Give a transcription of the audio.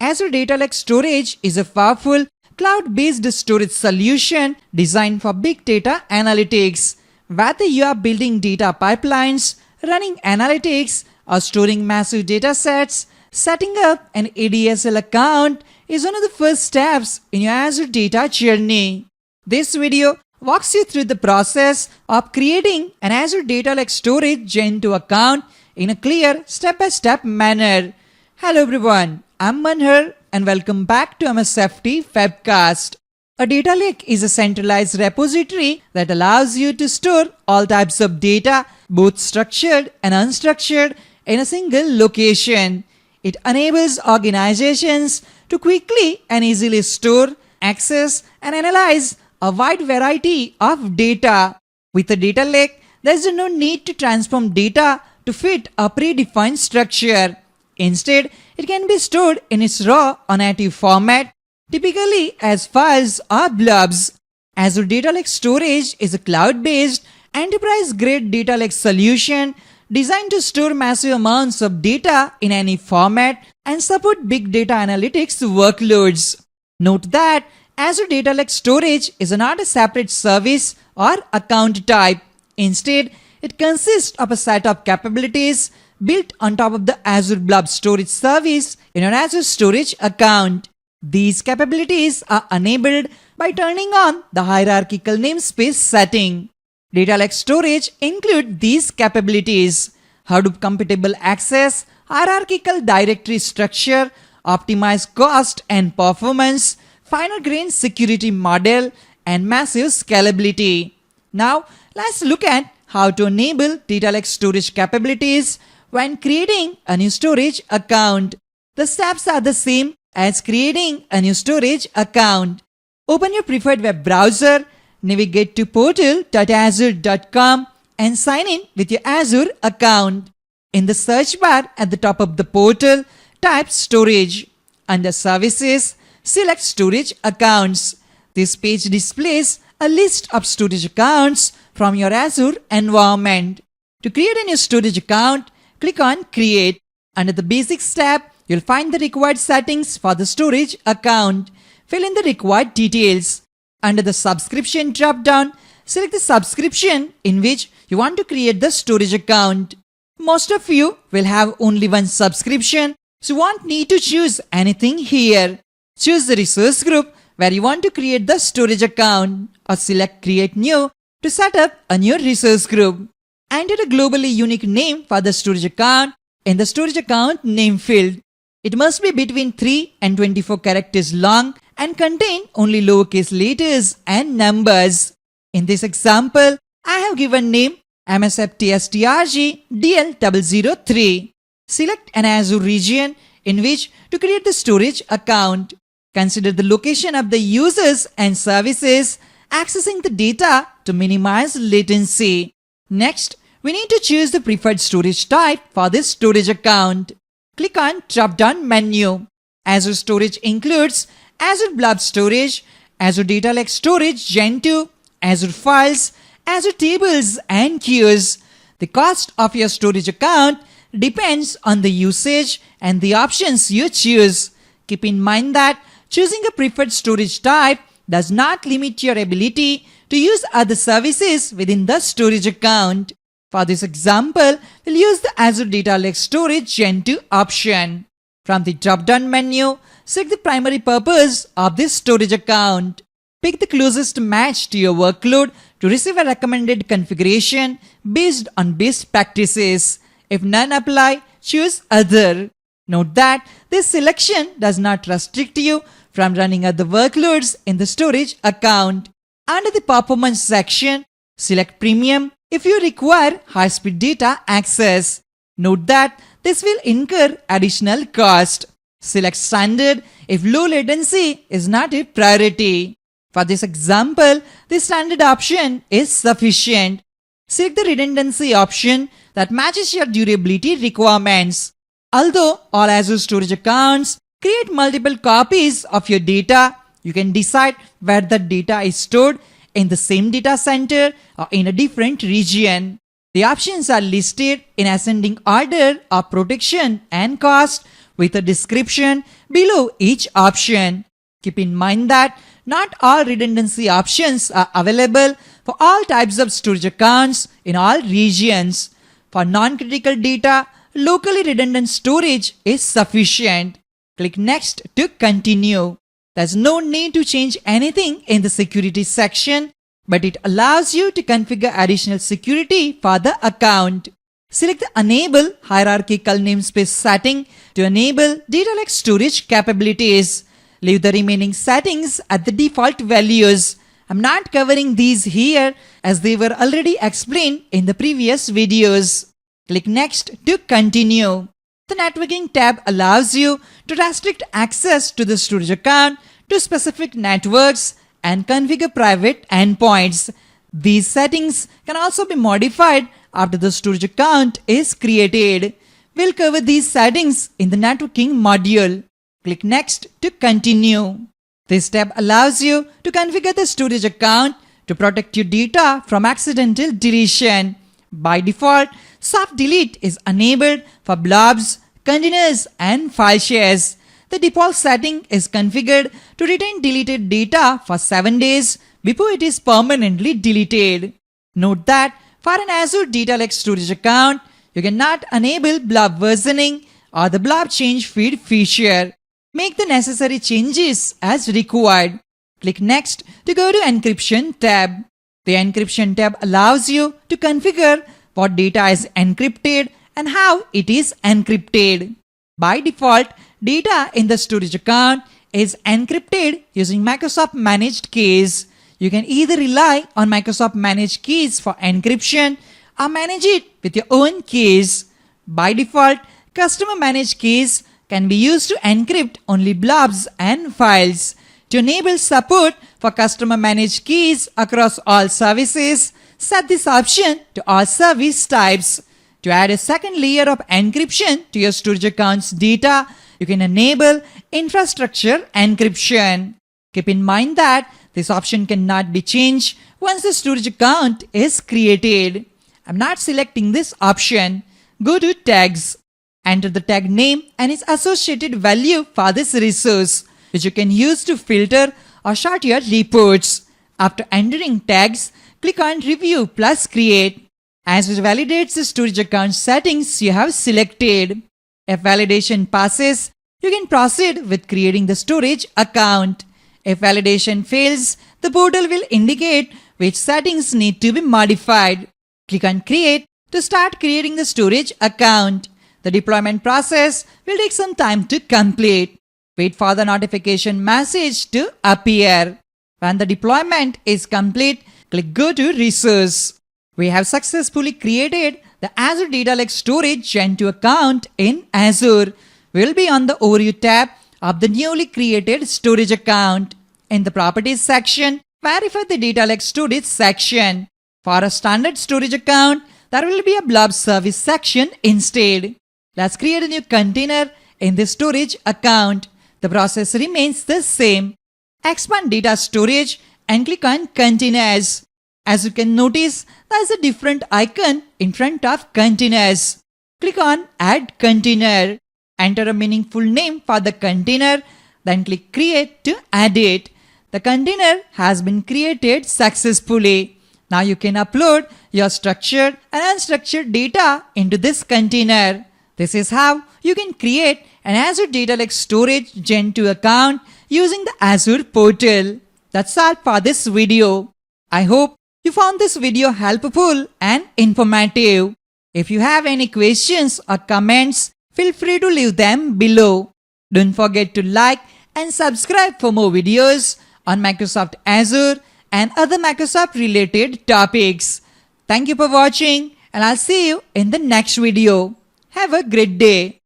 Azure Data Lake Storage is a powerful cloud-based storage solution designed for big data analytics. Whether you are building data pipelines, running analytics, or storing massive data sets, setting up an ADSL account is one of the first steps in your Azure data journey. This video walks you through the process of creating an Azure Data Lake Storage Gen2 account in a clear step-by-step manner. Hello everyone, I'm Manhar and welcome back to MSFT WebCast. A data lake is a centralized repository that allows you to store all types of data, both structured and unstructured, in a single location. It enables organizations to quickly and easily store, access, and analyze a wide variety of data. With a data lake, there is no need to transform data to fit a predefined structure. Instead, it can be stored in its raw or native format, typically as files or blobs. Azure Data Lake Storage is a cloud-based, enterprise-grade data lake solution designed to store massive amounts of data in any format and support big data analytics workloads. Note that Azure Data Lake Storage is not a separate service or account type. Instead, it consists of a set of capabilities built on top of the Azure Blob storage service in an Azure storage account. These capabilities are enabled by turning on the hierarchical namespace setting. Data Lake Storage includes these capabilities: Hadoop compatible access, hierarchical directory structure, optimized cost and performance, finer-grained security model, and massive scalability. Now, let's look at how to enable Data Lake Storage capabilities when creating a new storage account. The steps are the same as creating a new storage account. Open your preferred web browser, navigate to portal.azure.com and sign in with your Azure account. In the search bar at the top of the portal, type Storage. Under Services, select Storage Accounts. This page displays a list of storage accounts from your Azure environment. To create a new storage account, click on Create. Under the Basics tab, you'll find the required settings for the storage account. Fill in the required details. Under the Subscription drop-down, select the subscription in which you want to create the storage account. Most of you will have only one subscription, so you won't need to choose anything here. Choose the resource group where you want to create the storage account, or select Create New to set up a new resource group. Enter a globally unique name for the storage account in the storage account name field. It must be between 3 and 24 characters long and contain only lowercase letters and numbers. In this example, I have given name MSFT STRG DL003. Select an Azure region in which to create the storage account. Consider the location of the users and services accessing the data to minimize latency. Next, we need to choose the preferred storage type for this storage account. Click on drop-down menu. Azure Storage includes Azure Blob Storage, Azure Data Lake Storage Gen2, Azure Files, Azure Tables, and Queues. The cost of your storage account depends on the usage and the options you choose. Keep in mind that choosing a preferred storage type does not limit your ability to use other services within the storage account. For this example, we'll use the Azure Data Lake Storage Gen2 option. From the drop-down menu, select the primary purpose of this storage account. Pick the closest match to your workload to receive a recommended configuration based on best practices. If none apply, choose Other. Note that this selection does not restrict you from running other workloads in the storage account. Under the Performance section, select Premium if you require high-speed data access. Note that this will incur additional cost. Select Standard if low latency is not a priority. For this example, the standard option is sufficient. Select the redundancy option that matches your durability requirements. Although all Azure storage accounts create multiple copies of your data, you can decide where the data is stored in the same data center or in a different region. The options are listed in ascending order of protection and cost with a description below each option. Keep in mind that not all redundancy options are available for all types of storage accounts in all regions. For non-critical data, locally redundant storage is sufficient. Click Next to continue. There's no need to change anything in the security section, but it allows you to configure additional security for the account. Select the Enable Hierarchical Namespace setting to enable Data Lake Storage capabilities. Leave the remaining settings at the default values. I'm not covering these here as they were already explained in the previous videos. Click Next to continue. The Networking tab allows you to restrict access to the storage account to specific networks and configure private endpoints. These settings can also be modified after the storage account is created. We'll cover these settings in the networking module. Click Next to continue. This tab allows you to configure the storage account to protect your data from accidental deletion. By default, soft delete is enabled for blobs, containers, and file shares. The default setting is configured to retain deleted data for 7 days before it is permanently deleted. Note that for an Azure Data Lake Storage account, you cannot enable blob versioning or the blob change feed feature. Make the necessary changes as required. Click Next to go to Encryption tab. The Encryption tab allows you to configure what data is encrypted and how it is encrypted. By default, data in the storage account is encrypted using Microsoft Managed Keys. You can either rely on Microsoft Managed Keys for encryption or manage it with your own keys. By default, Customer Managed Keys can be used to encrypt only blobs and files. To enable support for Customer Managed Keys across all services, set this option to all service types. To add a second layer of encryption to your storage account's data, you can enable Infrastructure Encryption. Keep in mind that this option cannot be changed once the storage account is created. I'm not selecting this option. Go to Tags. Enter the tag name and its associated value for this resource, which you can use to filter or sort your reports. After entering tags, click on Review plus Create. Azure validates the storage account settings you have selected. If validation passes, you can proceed with creating the storage account. If validation fails, the portal will indicate which settings need to be modified. Click on Create to start creating the storage account. The deployment process will take some time to complete. Wait for the notification message to appear. When the deployment is complete, click Go to Resource. We have successfully created the Azure Data Lake Storage Gen2 account in Azure. We will be on the Overview tab of the newly created storage account. In the Properties section, verify the Data Lake Storage section. For a standard storage account, there will be a Blob service section instead. Let's create a new container in the storage account. The process remains the same. Expand data storage and click on Containers. As you can notice, there is a different icon in front of Containers. Click on Add Container. Enter a meaningful name for the container, then click Create to add it. The container has been created successfully. Now you can upload your structured and unstructured data into this container. This is how you can create an Azure Data Lake Storage Gen2 account using the Azure portal. That's all for this video. I hope you found this video helpful and informative. If you have any questions or comments, feel free to leave them below. Don't forget to like and subscribe for more videos on Microsoft Azure and other Microsoft related topics. Thank you for watching and I'll see you in the next video. Have a great day.